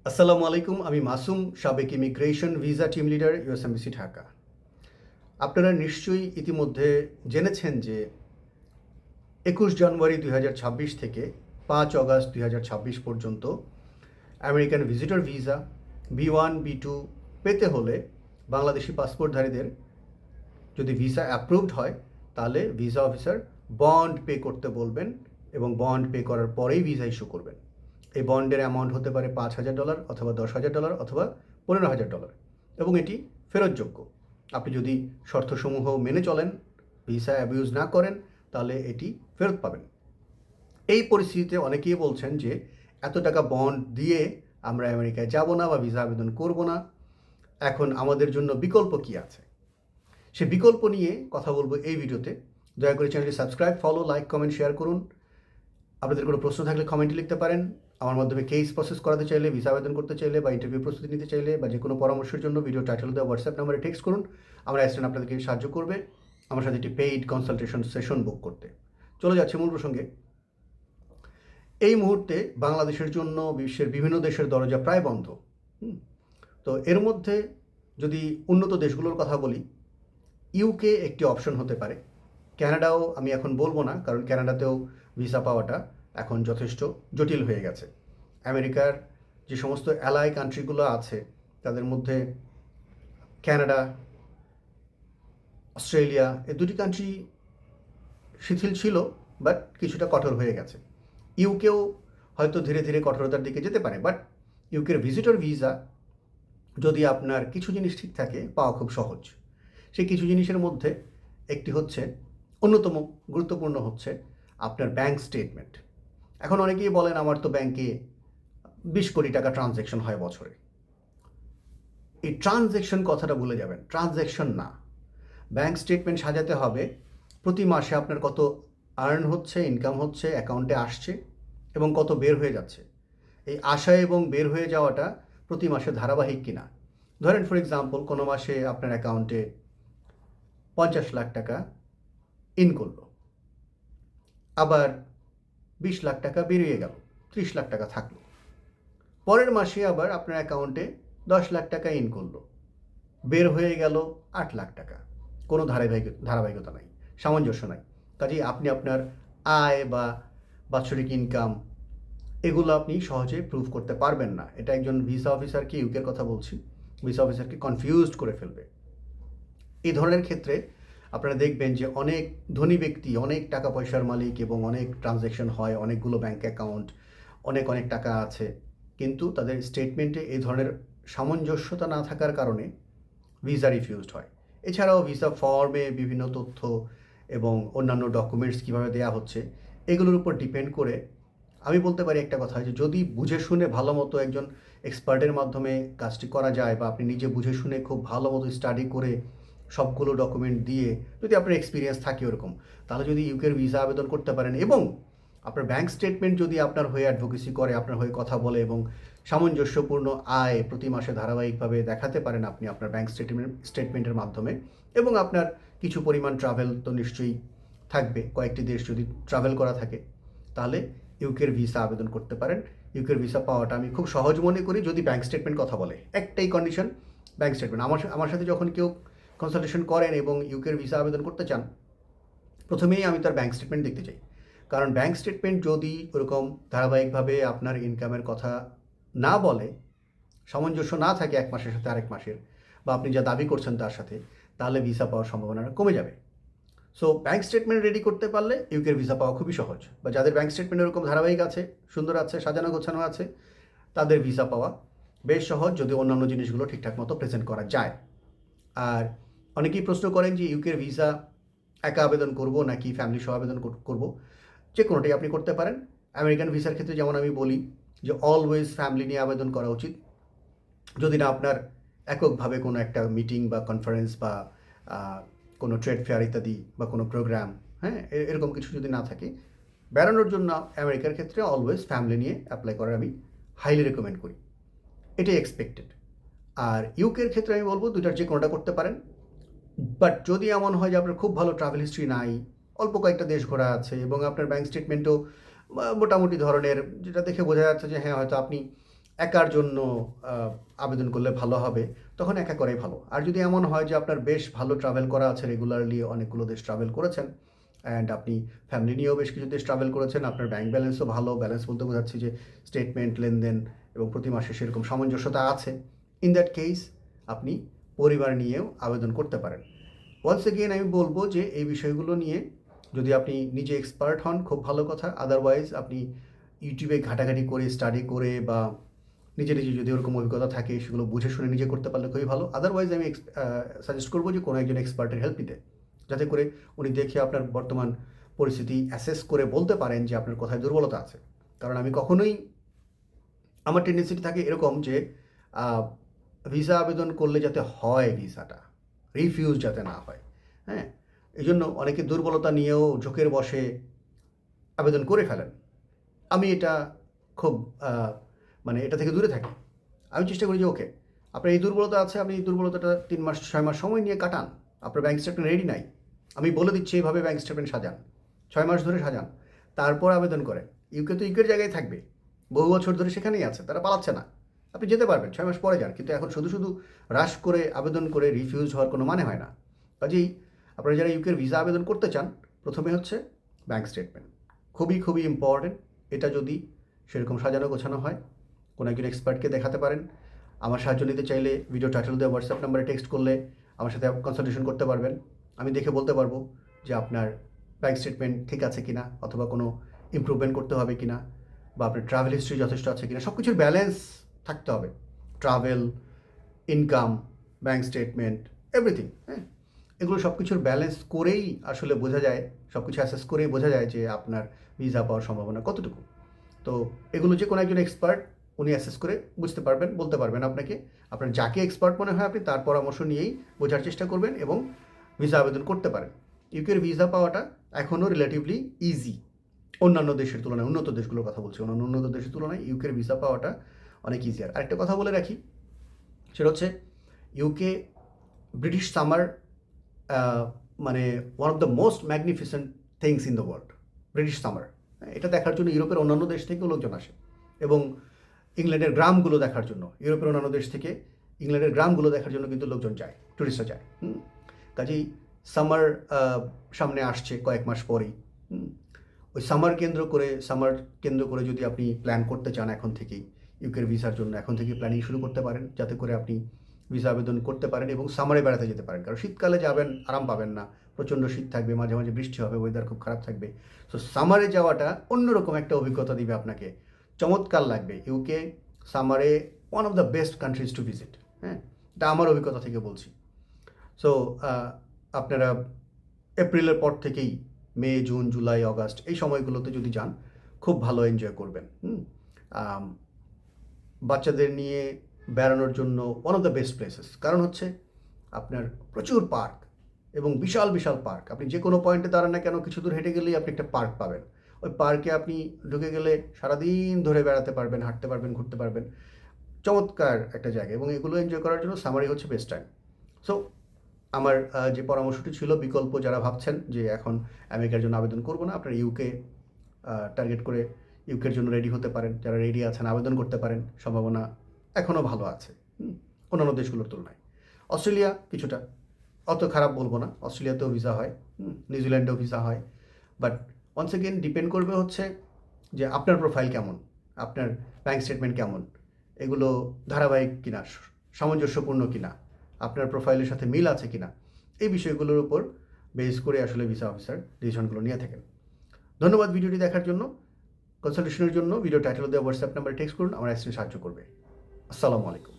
আসসালামু আলাইকুম, আমি মাসুম, সাবেক ইমিগ্রেশন ভিসা টিম লিডার, ইউএসএমবিসি ঢাকা। আপনারা নিশ্চয়ই ইতিমধ্যে জেনেছেন যে 21 জানুয়ারি 2026 থেকে 5 আগস্ট 2026 পর্যন্ত American visitor visa B1 B2 পেতে হলে বাংলাদেশি পাসপোর্টধারীদের যদি ভিসা অ্যাপ্রুভড হয় তাহলে ভিসা অফিসার বন্ড পে করতে বলবেন এবং বন্ড পে করার পরেই ভিসা ইস্যু করবেন। এই বন্ডের অ্যামাউন্ট হতে পারে $5,000 অথবা $10,000 অথবা $15,000 এবং এটি ফেরতযোগ্য। আপনি যদি শর্তসমূহ মেনে চলেন, ভিসা অ্যাবিউজ না করেন, তাহলে এটি ফেরত পাবেন। এই পরিস্থিতিতে অনেকেই বলছেন যে এত টাকা বন্ড দিয়ে আমরা আমেরিকায় যাব না বা ভিসা আবেদন করব না, এখন আমাদের জন্য বিকল্প কী আছে? সে বিকল্প নিয়ে কথা বলবো এই ভিডিওতে। দয়া করে চ্যানেলটি subscribe, follow, like, comment, share করুন। আপনাদের কোনো প্রশ্ন থাকলে কমেন্টে লিখতে পারেন। আমার মাধ্যমে কেস প্রসেস করাতে চাইলে, ভিসা আবেদন করতে চাইলে বা ইন্টারভিউ প্রস্তুতি নিতে চাইলে বা যে কোনো পরামর্শের জন্য ভিডিও টাইটেল দেওয়া হোয়াটসঅ্যাপ নাম্বারে টেক্সট করুন। আমার অ্যাসিস্ট্যান্ট আপনাদেরকে সাহায্য করবে আমার সাথে একটি পেইড কনসালটেশন সেশন বুক করতে। চলে যাচ্ছে মূল প্রসঙ্গে। এই মুহূর্তে বাংলাদেশের জন্য বিশ্বের বিভিন্ন দেশের দরজা প্রায় বন্ধ। তো এর মধ্যে যদি উন্নত দেশগুলোর কথা বলি, ইউকে একটি অপশন হতে পারে। ক্যানাডাও আমি এখন বলবো না, কারণ ক্যানাডাতেও ভিসা পাওয়াটা এখন যথেষ্ট জটিল হয়ে গেছে। আমেরিকার যে সমস্ত অ্যালাই কান্ট্রিগুলো আছে তাদের মধ্যে ক্যানাডা, অস্ট্রেলিয়া, এই দুটি কান্ট্রি শিথিল ছিল, বাট কিছুটা কঠোর হয়ে গেছে। ইউকেও হয়তো ধীরে ধীরে কঠোরতার দিকে যেতে পারে, বাট ইউকের ভিজিটর ভিসা যদি আপনার কিছু জিনিস ঠিক থাকে, পাওয়া খুব সহজ। সেই কিছু জিনিসের মধ্যে একটি হচ্ছে, অন্যতম গুরুত্বপূর্ণ হচ্ছে আপনার ব্যাংক স্টেটমেন্ট। এখন অনেকেই বলেন আমার তো ব্যাংকে 20 কোটি টাকা ট্রানজ্যাকশন হয় বছরে। এই ট্রানজ্যাকশন কথাটা ভুলে যাবেন, ট্রানজ্যাকশন না। ব্যাংক স্টেটমেন্ট সাজাতে হবে প্রতি মাসে আপনার কত আর্ন হচ্ছে, ইনকাম হচ্ছে, অ্যাকাউন্টে আসছে এবং কত বের হয়ে যাচ্ছে। এই আসা এবং বের হয়ে যাওয়াটা প্রতি মাসে ধারাবাহিক কিনা। ধরেন ফর এক্সাম্পল, কোনো মাসে আপনার অ্যাকাউন্টে 50 লাখ টাকা ইন করলো, আবার 20 লাখ টাকা বেরিয়ে গেল, 30 লাখ টাকা থাকলো। পরের মাসে আবার আপনার অ্যাকাউন্টে 10 লাখ টাকা ইন করলো, বের হয়ে গেল 8 লাখ টাকা। কোনো ধারাবাহিকতা নাই, সামঞ্জস্য নাই। কাজেই আপনি আপনার আয় বা বাৎসরিক ইনকাম এগুলো আপনি সহজে প্রুভ করতে পারবেন না। এটা একজন ভিসা অফিসারকে, ইউকের কথা বলছি, ভিসা অফিসারকে কনফিউজড করে ফেলবে। এই ধরনের ক্ষেত্রে আপনারা দেখবেন যে অনেক ধনী ব্যক্তি, অনেক টাকা পয়সার মালিক এবং অনেক ট্রানজ্যাকশন হয়, অনেকগুলো ব্যাঙ্ক অ্যাকাউন্ট, অনেক অনেক টাকা আছে, কিন্তু তাদের স্টেটমেন্টে এই ধরনের সামঞ্জস্যতা না থাকার কারণে ভিসা রিফিউজড হয়। এছাড়াও ভিসা ফর্মে বিভিন্ন তথ্য এবং অন্যান্য ডকুমেন্টস কীভাবে দেওয়া হচ্ছে এগুলোর উপর ডিপেন্ড করে আমি বলতে পারি একটা কথা, যে যদি বুঝে শুনে ভালো মতো একজন এক্সপার্টের মাধ্যমে কাজটি করা যায় বা আপনি নিজে বুঝে শুনে খুব ভালো মতো স্টাডি করে সবগুলো ডকুমেন্ট দিয়ে যদি আপনার এক্সপিরিয়েন্স থাকে ওরকম, তাহলে যদি ইউকের ভিসা আবেদন করতে পারেন এবং আপনার ব্যাংক স্টেটমেন্ট যদি আপনার হয়ে অ্যাডভোকেসি করে, আপনার হয়ে কথা বলে এবং সামঞ্জস্যপূর্ণ আয় প্রতি মাসে ধারাবাহিকভাবে দেখাতে পারেন আপনি আপনার ব্যাংক স্টেটমেন্টের মাধ্যমে, এবং আপনার কিছু পরিমাণ ট্রাভেল তো নিশ্চয়ই থাকবে, কয়েকটি দেশ যদি ট্রাভেল করা থাকে, তাহলে ইউকের ভিসা আবেদন করতে পারেন। ইউকের ভিসা পাওয়াটা আমি খুব সহজ মনে করি যদি ব্যাংক স্টেটমেন্ট কথা বলে। একটাই কন্ডিশন, ব্যাংক স্টেটমেন্ট। আমার সাথে যখন কেউ কনসালটেশন করেন এবং ইউকের ভিসা আবেদন করতে চান, প্রথমেই আমি তার ব্যাংক স্টেটমেন্ট দেখতে চাই। কারণ ব্যাংক স্টেটমেন্ট যদি ওরকম ধারাবাহিকভাবে আপনার ইনকামের কথা না বলে, সামঞ্জস্য না থাকে এক মাসের সাথে আরেক মাসের, বা আপনি যা দাবি করছেন তার সাথে, তাহলে ভিসা পাওয়ার সম্ভাবনাটা কমে যাবে। সো ব্যাংক স্টেটমেন্ট রেডি করতে পারলে ইউকের ভিসা পাওয়া খুবই সহজ, বা যাদের ব্যাংক স্টেটমেন্ট এরকম ধারাবাহিক আছে, সুন্দর আছে, সাজানো গোছানো আছে, তাদের ভিসা পাওয়া বেশ সহজ যদি অন্যান্য জিনিসগুলো ঠিকঠাক মতো প্রেজেন্ট করা যায়। আর অনেকেই প্রশ্ন করেন যে ইউকের ভিসা একা আবেদন করব নাকি ফ্যামিলি সহ আবেদন করব। যে কোনোটাই আপনি করতে পারেন। আমেরিকান ভিসার ক্ষেত্রে যেমন আমি বলি যে অলওয়েজ ফ্যামিলি নিয়ে আবেদন করা উচিত, যদি না আপনার এককভাবে কোনো একটা মিটিং বা কনফারেন্স বা কোনো ট্রেড ফেয়ার ইত্যাদি বা কোনো প্রোগ্রাম, হ্যাঁ, এরকম কিছু যদি না থাকে, বেড়ানোর জন্য আমেরিকার ক্ষেত্রে অলওয়েজ ফ্যামিলি নিয়ে অ্যাপ্লাই করার আমি হাইলি রেকমেন্ড করি। এটাই এক্সপেক্টেড। আর ইউকের ক্ষেত্রে আমি বলবো দুইটার যে কোনোটা করতে পারেন। বাট যদি এমন হয় যে আপনার খুব ভালো ট্রাভেল হিস্ট্রি নাই, অল্প কয়েকটা দেশ ঘোরা আছে এবং আপনার ব্যাংক স্টেটমেন্টও মোটামুটি ধরনের, যেটা দেখে বোঝা যাচ্ছে যে হ্যাঁ হয়তো আপনি একার জন্য আবেদন করলে ভালো হবে, তখন একা করাই ভালো। আর যদি এমন হয় যে আপনার বেশ ভালো ট্রাভেল করা আছে, রেগুলারলি অনেকগুলো দেশ ট্রাভেল করেছেন, অ্যান্ড আপনি ফ্যামিলি নিয়েও বেশ কিছু দেশ ট্রাভেল করেছেন, আপনার ব্যাংক ব্যালেন্সও ভালো, ব্যালেন্স বলতে বোঝাচ্ছি যে স্টেটমেন্ট, লেনদেন এবং প্রতি মাসে সেরকম সামঞ্জস্যতা আছে, ইন দ্যাট কেস আপনি পরিবার নিয়েও আবেদন করতে পারেন। ওয়ান্স এগেইন আমি বলবো যে এই বিষয়গুলো নিয়ে যদি আপনি নিজে এক্সপার্ট হন খুব ভালো কথা, আদারওয়াইজ আপনি ইউটিউবে ঘাটাঘাটি করে, স্টাডি করে বা নিজে নিজে যদি ওরকম অভিজ্ঞতা থাকে সেগুলো বুঝে শুনে নিজে করতে পারলে খুবই ভালো। আদারওয়াইজ আমি সাজেস্ট করবো যে কোনো একজন এক্সপার্টের হেল্প নিতে, যাতে করে উনি দেখে আপনার বর্তমান পরিস্থিতি অ্যাসেস করে বলতে পারেন যে আপনার কোথায় দুর্বলতা আছে। কারণ আমি কখনোই, আমার টেন্ডেন্সি থাকে এরকম যে ভিসা আবেদন করলে যাতে হয়, ভিসাটা রিফিউজ যাতে না হয়, হ্যাঁ, এই জন্য অনেকে দুর্বলতা নিয়েও ঝোঁকের বসে আবেদন করে ফেলেন। আমি এটা খুব মানে এটা থেকে দূরে থাকি। আমি চেষ্টা করি যে ওকে, আপনার এই দুর্বলতা আছে, আপনি এই দুর্বলতাটা 3 মাস 6 মাস সময় নিয়ে কাটান। আপনার ব্যাঙ্ক স্টেটমেন্ট রেডি নাই, আমি বলে দিচ্ছি এইভাবে ব্যাঙ্ক স্টেটমেন্ট সাজান, 6 মাস ধরে সাজান, তারপর আবেদন করেন। ইউকে তো ইউকের জায়গায় থাকবে, বহু বছর ধরে সেখানেই আছে, তারা পালাচ্ছে না। আপনি যেতে পারবেন, 6 মাস পরে যান, কিন্তু এখন শুধু শুধু রাশ করে আবেদন করে রিফিউজ হওয়ার কোনো মানে হয় না। কাজেই আপনারা যারা ইউকের ভিসা আবেদন করতে চান, প্রথমে হচ্ছে ব্যাঙ্ক স্টেটমেন্ট, খুবই খুবই ইম্পর্টেন্ট। এটা যদি সেরকম সাজানো গোছানো হয়, কোনো একজন এক্সপার্টকে দেখাতে পারেন। আমার সাহায্য নিতে চাইলে ভিডিও টাইটেল দেওয়া হোয়াটসঅ্যাপ নাম্বারে টেক্সট করলে আমার সাথে কনসালটেশন করতে পারবেন। আমি দেখে বলতে পারবো যে আপনার ব্যাঙ্ক স্টেটমেন্ট ঠিক আছে কিনা, অথবা কোনো ইমপ্রুভমেন্ট করতে হবে কিনা, বা আপনার ট্রাভেল হিস্ট্রি যথেষ্ট আছে কিনা। সব কিছুর ব্যালেন্স থাকতে হবে, travel, income, bank statement, everything, হ্যাঁ, এগুলো সব কিছুর ব্যালেন্স করেই আসলে বোঝা যায়, সব কিছু অ্যাসেস করেই বোঝা যায় যে আপনার ভিসা পাওয়ার সম্ভাবনা কতটুকু। তো এগুলো যে কোনো একজন এক্সপার্ট, উনি অ্যাসেস করে বুঝতে পারবেন, বলতে পারবেন আপনাকে। আপনার যাকে এক্সপার্ট মনে হয় আপনি তার পরামর্শ নিয়েই বোঝার চেষ্টা করবেন এবং ভিসা আবেদন করতে পারেন। ইউকের ভিসা পাওয়াটা এখনও রিলেটিভলি ইজি, অন্যান্য দেশের তুলনায়, উন্নত দেশগুলোর কথা বলছি, অন্যান্য উন্নত দেশের তুলনায় ইউকের ভিসা পাওয়াটা অনেক ইজিয়ার। আরেকটা কথা বলে রাখি, সেটা হচ্ছে ইউকে ব্রিটিশ সামার মানে one of the most magnificent things in the world, British summer. এটা দেখার জন্য ইউরোপের অন্যান্য দেশ থেকেও লোকজন আসে, এবং ইংল্যান্ডের গ্রামগুলো দেখার জন্য ইউরোপের অন্যান্য দেশ থেকে ইংল্যান্ডের গ্রামগুলো দেখার জন্য কিন্তু লোকজন যায়, টুরিস্টরা যায়। কাজেই সামার সামনে আসছে কয়েক মাস পরেই। ওই সামার কেন্দ্র করে যদি আপনি প্ল্যান করতে চান এখন থেকেই ইউকের ভিসার জন্য, এখন থেকেই প্ল্যানিং শুরু করতে পারেন, যাতে করে আপনি ভিসা আবেদন করতে পারেন এবং সামারে বেড়াতে যেতে পারেন। কারণ শীতকালে যাবেন, আরাম পাবেন না, প্রচণ্ড শীত থাকবে, মাঝে মাঝে বৃষ্টি হবে, ওয়েদার খুব খারাপ থাকবে। সো সামারে যাওয়াটা অন্যরকম একটা অভিজ্ঞতা দিবে আপনাকে, চমৎকার লাগবে। ইউকে সামারে one of the best countries to visit, হ্যাঁ, এটা আমার অভিজ্ঞতা থেকে বলছি। সো আপনারা এপ্রিলের পর থেকেই মে, জুন, জুলাই, অগাস্ট এই সময়গুলোতে যদি যান, খুব ভালো এনজয় করবেন। বাচ্চাদের নিয়ে বেড়ানোর জন্য one of the best places, কারণ হচ্ছে আপনার প্রচুর পার্ক এবং বিশাল বিশাল পার্ক। আপনি যে কোনো পয়েন্টে দাঁড়ান না কেন, কিছু দূর হেঁটে গেলেই আপনি একটা পার্ক পাবেন। ওই পার্কে আপনি ঢুকে গেলে সারাদিন ধরে বেড়াতে পারবেন, হাঁটতে পারবেন, ঘুরতে পারবেন, চমৎকার একটা জায়গা। এবং এগুলো এনজয় করার জন্য সামারই হচ্ছে বেস্ট টাইম। সো আমার যে পরামর্শটি ছিল, বিকল্প যারা ভাবছেন যে এখন আমেরিকার জন্য আবেদন করব না, আপনারা ইউকে টার্গেট করে ইউকের জন্য রেডি হতে পারেন। যারা রেডি আছেন আবেদন করতে পারেন, সম্ভাবনা এখনও ভালো আছে অন্যান্য দেশগুলোর তুলনায়। অস্ট্রেলিয়া কিছুটা, অত খারাপ বলবো না, অস্ট্রেলিয়াতেও ভিসা হয়, নিউজিল্যান্ডেও ভিসা হয়। বাট ওয়ান্স এগেন ডিপেন্ড করবে হচ্ছে যে আপনার প্রোফাইল কেমন, আপনার ব্যাঙ্ক স্টেটমেন্ট কেমন, এগুলো ধারাবাহিক কিনা, সামঞ্জস্যপূর্ণ কিনা, আপনার প্রোফাইলের সাথে মিল আছে কিনা, এই বিষয়গুলোর উপর বেস করে আসলে ভিসা অফিসার ডিসিশনগুলো নিয়ে থাকেন। ধন্যবাদ ভিডিওটি দেখার জন্য। কনসালটেশনের জন্য ভিডিও টাইটেল দেওয়া হোয়াটসঅ্যাপ নাম্বারে টেক্সট করুন, আমার অ্যাসিস্ট্যান্ট সাহায্য করবে। আসসালামু আলাইকুম।